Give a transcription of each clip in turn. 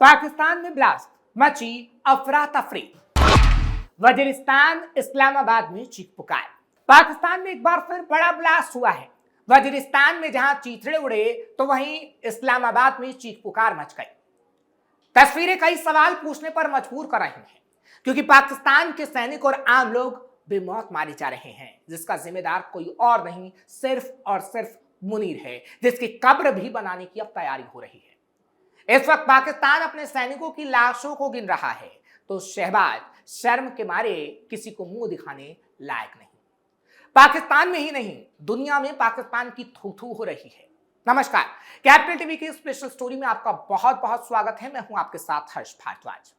पाकिस्तान में ब्लास्ट, मची अफरा तफरी। वजीरिस्तान इस्लामाबाद में चीख पुकार। पाकिस्तान में एक बार फिर बड़ा ब्लास्ट हुआ है। वजीरिस्तान में जहां चीथड़े उड़े तो वहीं इस्लामाबाद में चीख पुकार मच गई। तस्वीरें कई सवाल पूछने पर मजबूर कर रही हैं, क्योंकि पाकिस्तान के सैनिक और आम लोग बेमौत मारे जा रहे हैं, जिसका जिम्मेदार कोई और नहीं, सिर्फ और सिर्फ मुनीर है, जिसकी कब्र भी बनाने की अब तैयारी हो रही है। इस वक्त पाकिस्तान अपने सैनिकों की लाशों को गिन रहा है तो शहबाज शर्म के मारे किसी को मुंह दिखाने लायक नहीं। पाकिस्तान में ही नहीं, दुनिया में पाकिस्तान की थू थू हो रही है। नमस्कार, कैपिटल टीवी की स्पेशल स्टोरी में आपका बहुत बहुत स्वागत है। मैं हूं आपके साथ हर्ष भारद्वाज।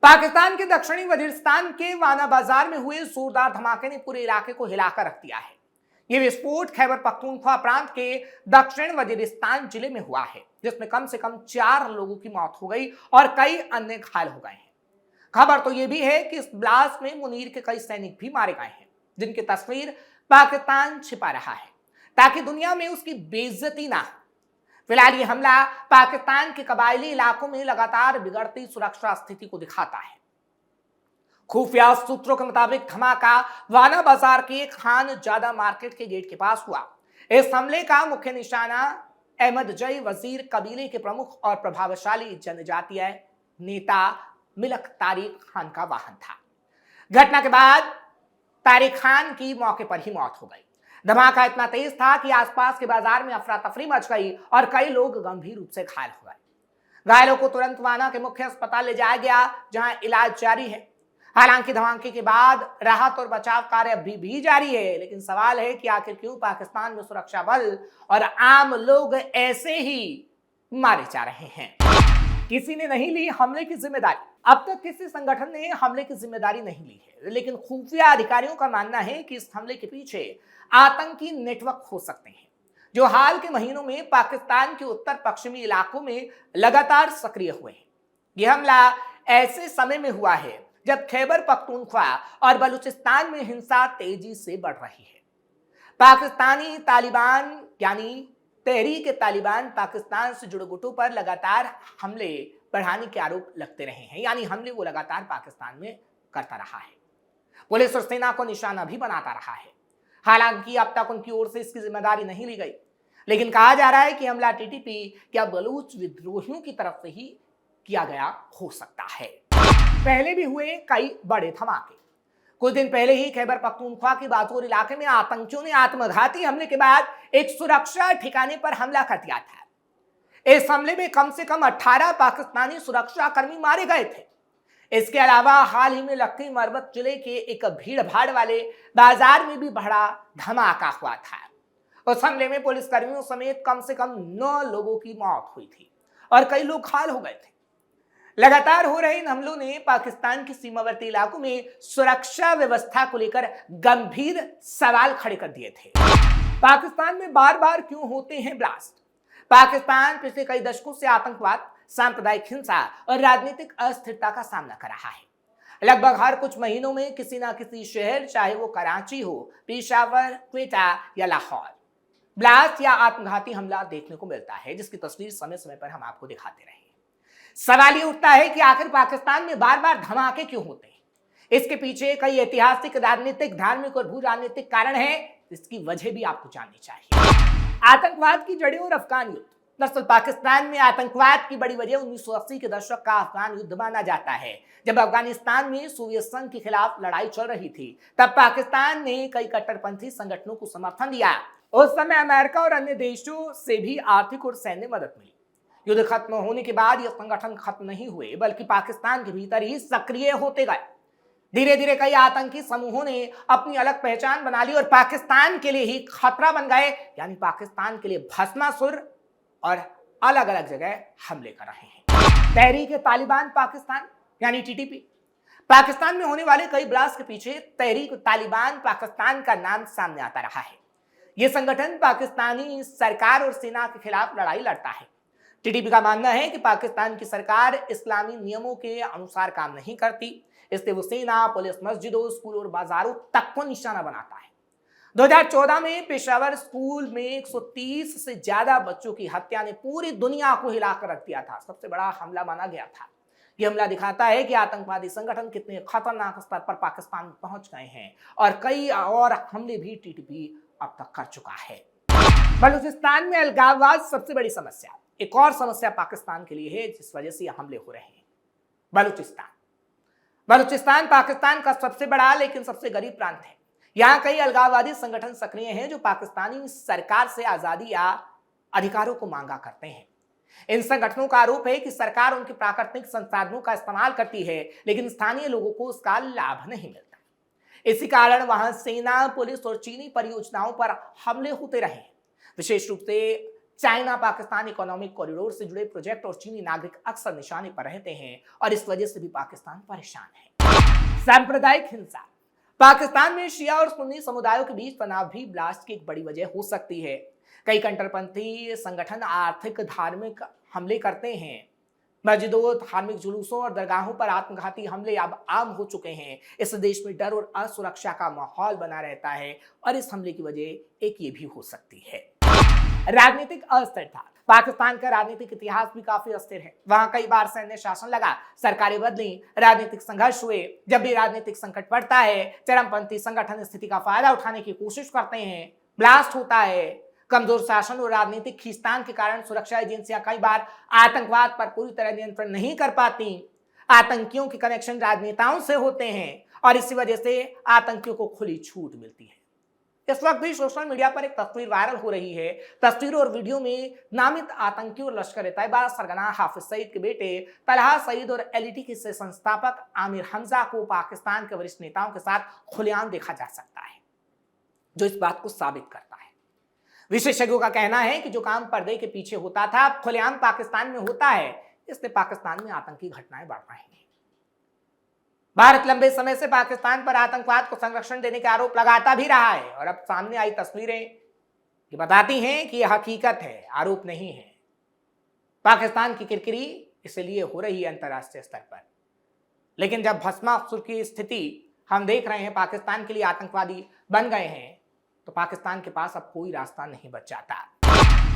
पाकिस्तान के दक्षिणी वजीरिस्तान के वाना बाजार में हुए जोरदार धमाके ने पूरे इलाके को हिलाकर रख दिया है। यह विस्फोट खैबर पख्तूनख्वा प्रांत के दक्षिण वजीरिस्तान जिले में हुआ है, जिसमें कम से कम 4 लोगों की मौत हो गई और कई अन्य घायल हो गए हैं। खबर तो यह भी है कि इस ब्लास्ट में मुनीर के कई सैनिक भी मारे गए हैं, जिनकी तस्वीर पाकिस्तान छिपा रहा है ताकि दुनिया में उसकी बेइज्जती ना हो। फिलहाल ये हमला पाकिस्तान के कबायली इलाकों में लगातार बिगड़ती सुरक्षा स्थिति को दिखाता है। खुफिया सूत्रों के मुताबिक धमाका वाना बाजार के खान जादा मार्केट के गेट के पास हुआ। इस हमले का मुख्य निशाना अहमद जई वजीर कबीले के प्रमुख और प्रभावशाली जनजातीय नेता मिलक तारिक खान का वाहन था। घटना के बाद तारिक खान की मौके पर ही मौत हो गई। धमाका इतना तेज था कि आसपास के बाजार में अफरा तफरी मच गई और कई लोग गंभीर रूप से घायल हो गए। घायलों को तुरंत वाना के मुख्य अस्पताल ले जाया गया, जहां इलाज जारी है। हालांकि धमाके के बाद राहत और बचाव कार्य अभी भी जारी है, लेकिन सवाल है कि आखिर क्यों पाकिस्तान में सुरक्षा बल और आम लोग ऐसे ही मारे जा रहे हैं। किसी ने नहीं ली हमले की जिम्मेदारी। अब तक किसी संगठन ने हमले की जिम्मेदारी नहीं ली है, लेकिन खुफिया अधिकारियों का मानना है कि इस हमले के पीछे आतंकी नेटवर्क हो सकते हैं, जो हाल के महीनों में पाकिस्तान के उत्तर पश्चिमी इलाकों में लगातार सक्रिय हुए हैं। यह हमला ऐसे समय में हुआ है जब खैबर पख्तूनख्वा और बलूचिस्तान में हिंसा तेजी से बढ़ रही है। पाकिस्तानी तालिबान यानी तहरीक तालिबान पाकिस्तान से जुड़े गुटों पर लगातार हमले बढ़ाने के आरोप लगते रहे हैं, यानी हमले वो लगातार पाकिस्तान में करता रहा है। पुलिस और सेना को निशाना भी बनाता रहा है। हालांकि अब तक उनकी ओर से इसकी जिम्मेदारी नहीं ली गई, लेकिन कहा जा रहा है कि हमला टीटीपी या बलूच विद्रोहियों की तरफ से ही किया गया हो सकता है। पहले भी हुए कई बड़े धमाके। कुछ दिन पहले ही खैबर पख्तूनख्वा के बाजोर इलाके में आतंकियों ने आत्मघाती हमले के बाद एक सुरक्षा ठिकाने पर हमला कर दिया था। इस हमले में कम से कम 18 पाकिस्तानी सुरक्षा कर्मी मारे गए थे। इसके अलावा हाल ही में लखी मरबत जिले के एक भीड़ भाड़ वाले बाजार में भी बड़ा धमाका हुआ था। उस हमले में पुलिस कर्मियों समेत कम से कम 9 लोगों की मौत हुई थी और कई लोग घायल हो गए थे। लगातार हो रहे इन हमलों ने पाकिस्तान के सीमावर्ती इलाकों में सुरक्षा व्यवस्था को लेकर गंभीर सवाल खड़े कर दिए थे। पाकिस्तान में बार बार क्यों होते हैं ब्लास्ट? पाकिस्तान पिछले कई दशकों से आतंकवाद, सांप्रदायिक हिंसा और राजनीतिक अस्थिरता का सामना कर रहा है। लगभग हर कुछ महीनों में किसी ना किसी शहर, चाहे वो कराची हो, पेशावर, क्वेटा या लाहौर, ब्लास्ट या आत्मघाती हमला देखने को मिलता है, जिसकी तस्वीर समय समय पर हम आपको दिखाते रहे। सवाल ये उठता है कि आखिर पाकिस्तान में बार बार धमाके क्यों होते हैं? इसके पीछे कई ऐतिहासिक, राजनीतिक, धार्मिक और भू राजनीतिक कारण है, जिसकी वजह भी आपको जाननी चाहिए। आतंकवाद की जड़ें और अफगान युद्ध। दरअसल पाकिस्तान में आतंकवाद की बड़ी वजह 1980 के दशक का अफगान युद्ध माना जाता है। जब अफगानिस्तान में सोवियत संघ के खिलाफ लड़ाई चल रही थी, तब पाकिस्तान ने कई कट्टरपंथी संगठनों को समर्थन दिया। उस समय अमेरिका और अन्य देशों से भी आर्थिक और सैन्य मदद मिली। युद्ध खत्म होने के बाद ये संगठन खत्म नहीं हुए, बल्कि पाकिस्तान के भीतर ही सक्रिय होते गए। धीरे धीरे कई आतंकी समूहों ने अपनी अलग पहचान बना ली और पाकिस्तान के लिए ही खतरा बन गए, यानी पाकिस्तान के लिए भस्मासुर, और अलग अलग जगह हमले कर रहे हैं। तहरीक तालिबान पाकिस्तान यानी टीटीपी। पाकिस्तान में होने वाले कई ब्लास्ट के पीछे तहरीक तालिबान पाकिस्तान का नाम सामने आता रहा है। यह संगठन पाकिस्तानी सरकार और सेना के खिलाफ लड़ाई लड़ता है। टीटीपी का मानना है कि पाकिस्तान की सरकार इस्लामी नियमों के अनुसार काम नहीं करती, इसलिए वो सेना, पुलिस, मस्जिदों, स्कूलों और बाजारों तक को निशाना बनाता है। 2014 में पेशावर स्कूल में 130 से ज्यादा बच्चों की हत्या ने पूरी दुनिया को हिलाकर रख दिया था। सबसे बड़ा हमला माना गया था। यह हमला दिखाता है कि आतंकवादी संगठन कितने खतरनाक स्तर पर पाकिस्तान में पहुंच गए हैं और कई और हमले भी टीटीपी अब तक कर चुका है। बलूचिस्तान में अलगाववाद सबसे बड़ी समस्या, एक और समस्या पाकिस्तान के लिए है जिस वजह से यह हमले हो रहे हैं। बलूचिस्तान पाकिस्तान का सबसे बड़ा लेकिन सबसे गरीब प्रांत है। यहाँ कई अलगाववादी संगठन सक्रिय हैं जो पाकिस्तानी सरकार से आजादी या अधिकारों को मांगा करते हैं। इन संगठनों का आरोप है कि सरकार उनके प्राकृतिक संसाधनों का इस्तेमाल करती है लेकिन स्थानीय लोगों को उसका लाभ नहीं मिलता। इसी कारण वहां सेना, पुलिस और चीनी परियोजनाओं पर हमले होते रहे हैं। विशेष रूप से चाइना पाकिस्तान इकोनॉमिक कॉरिडोर से जुड़े प्रोजेक्ट और चीनी नागरिक अक्सर निशाने पर रहते हैं और इस वजह से भी पाकिस्तान परेशान है। सांप्रदायिक हिंसा, पाकिस्तान में शिया और सुन्नी समुदायों के बीच तनाव भी ब्लास्ट की एक बड़ी वजह हो सकती है। कई कट्टरपंथी संगठन आर्थिक धार्मिक हमले करते हैं। मस्जिदों, धार्मिक जुलूसों और दरगाहों पर आत्मघाती हमले अब आम हो चुके हैं। इस देश में डर और असुरक्षा का माहौल बना रहता है और इस हमले की वजह एक ये भी हो सकती है। राजनीतिक अस्थिरता, पाकिस्तान का राजनीतिक इतिहास भी काफी अस्थिर है। वहां कई बार सैन्य शासन लगा, सरकारें बदली, राजनीतिक संघर्ष हुए। जब भी राजनीतिक संकट पड़ता है, चरमपंथी संगठन स्थिति का फायदा उठाने की कोशिश करते हैं, ब्लास्ट होता है। कमजोर शासन और राजनीतिक खींचतान के कारण सुरक्षा एजेंसियां कई बार आतंकवाद पर पूरी तरह नियंत्रण नहीं कर पाती। आतंकियों के कनेक्शन राजनेताओं से होते हैं और इसी वजह से आतंकियों को खुली छूट मिलती है। इस वक्त भी सोशल मीडिया पर एक तस्वीर वायरल हो रही है। तस्वीर और वीडियो में नामित आतंकी और लश्कर-ए-तैयबा सरगना हाफिज सईद के बेटे तलहा सईद और एलईटी के संस्थापक आमिर हमजा को पाकिस्तान के वरिष्ठ नेताओं के साथ खुलेआम देखा जा सकता है, जो इस बात को साबित करता है। विशेषज्ञों का कहना है कि जो काम पर्दे के पीछे होता था अब खुलेआम पाकिस्तान में होता है, इसलिए पाकिस्तान में आतंकी घटनाएं बढ़ रही हैं। भारत लंबे समय से पाकिस्तान पर आतंकवाद को संरक्षण देने के आरोप लगाता भी रहा है और अब सामने आई तस्वीरें ये बताती हैं कि यह हकीकत है, आरोप नहीं है। पाकिस्तान की किरकिरी इसलिए हो रही है अंतर्राष्ट्रीय स्तर पर, लेकिन जब भस्मासुर की स्थिति हम देख रहे हैं पाकिस्तान के लिए आतंकवादी बन गए हैं तो पाकिस्तान के पास अब कोई रास्ता नहीं बच जाता।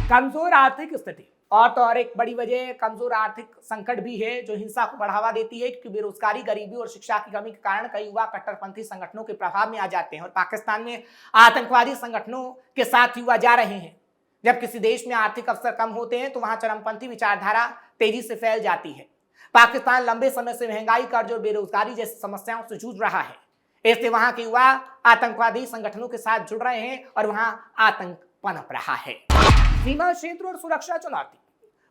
कमजोर आर्थिक स्थिति, और तो और एक बड़ी वजह कमजोर आर्थिक संकट भी है जो हिंसा को बढ़ावा देती है, क्योंकि बेरोजगारी, गरीबी और शिक्षा की कमी के कारण कई युवा कट्टरपंथी संगठनों के प्रभाव में आ जाते हैं और पाकिस्तान में आतंकवादी संगठनों के साथ युवा जा रहे हैं। जब किसी देश में आर्थिक अवसर कम होते हैं तो वहां चरमपंथी विचारधारा तेजी से फैल जाती है। पाकिस्तान लंबे समय से महंगाई, कर्ज और बेरोजगारी जैसी समस्याओं से जूझ रहा है, इसलिए वहां के युवा आतंकवादी संगठनों के साथ जुड़ रहे हैं और वहां आतंक पनप रहा है। सीमा क्षेत्र और सुरक्षा चुनौती,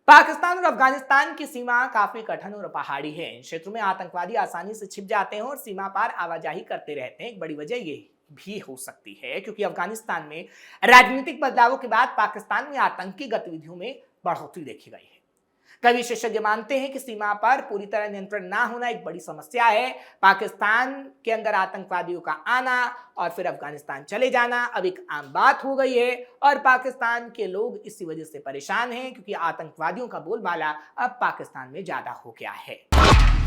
पाकिस्तान और अफगानिस्तान की सीमा काफी कठिन और पहाड़ी है। इन क्षेत्रों में आतंकवादी आसानी से छिप जाते हैं और सीमा पार आवाजाही करते रहते हैं। एक बड़ी वजह ये भी हो सकती है क्योंकि अफगानिस्तान में राजनीतिक बदलावों के बाद पाकिस्तान में आतंकी गतिविधियों में बढ़ोतरी देखी गई है। कई विशेषज्ञ मानते हैं कि सीमा पर पूरी तरह नियंत्रण ना होना एक बड़ी समस्या है। पाकिस्तान के अंदर आतंकवादियों का आना और फिर अफगानिस्तान चले जाना अब एक आम बात हो गई है और पाकिस्तान के लोग इसी वजह से परेशान हैं क्योंकि आतंकवादियों का बोलबाला अब पाकिस्तान में ज्यादा हो गया है।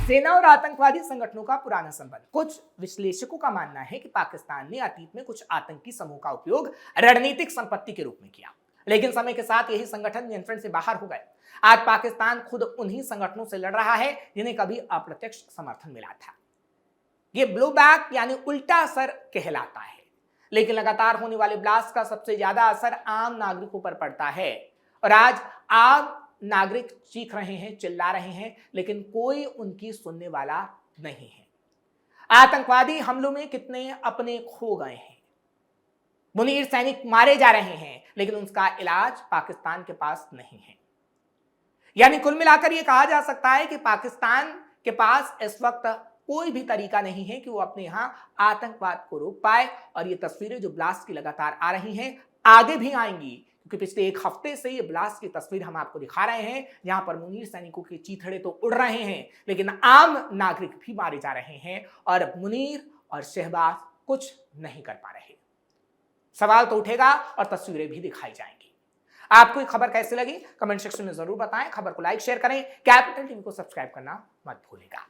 सेना और आतंकवादी संगठनों का पुराना संबंध, कुछ विश्लेषकों का मानना है कि पाकिस्तान ने अतीत में कुछ आतंकी समूह का उपयोग रणनीतिक संपत्ति के रूप में किया, लेकिन समय के साथ यही संगठन नियंत्रण से बाहर हो गए। आज पाकिस्तान खुद उन्हीं संगठनों से लड़ रहा है जिन्हें कभी अप्रत्यक्ष समर्थन मिला था। ये ब्लोबैक यानी उल्टा असर कहलाता है, लेकिन लगातार होने वाले ब्लास्ट का सबसे ज्यादा असर आम नागरिकों पर पड़ता है और आज आम नागरिक चीख रहे हैं, चिल्ला रहे हैं, लेकिन कोई उनकी सुनने वाला नहीं है। आतंकवादी हमलों में कितने अपने खो गए हैं, मुनीर सैनिक मारे जा रहे हैं, लेकिन उसका इलाज पाकिस्तान के पास नहीं है। यानी कुल मिलाकर यह कहा जा सकता है कि पाकिस्तान के पास इस वक्त कोई भी तरीका नहीं है कि वो अपने यहां आतंकवाद को रोक पाए और ये तस्वीरें जो ब्लास्ट की लगातार आ रही हैं आगे भी आएंगी, क्योंकि पिछले एक हफ्ते से ये ब्लास्ट की तस्वीर हम आपको दिखा रहे हैं जहां पर मुनीर सैनिकों के चीथड़े तो उड़ रहे हैं लेकिन आम नागरिक भी मारे जा रहे हैं और मुनीर और शहबाज कुछ नहीं कर पा रहे। सवाल तो उठेगा और तस्वीरें भी दिखाई जाएंगी। आपको ये खबर कैसी लगी कमेंट सेक्शन में जरूर बताएं। खबर को लाइक शेयर करें, कैपिटल टीवी को सब्सक्राइब करना मत भूलिएगा।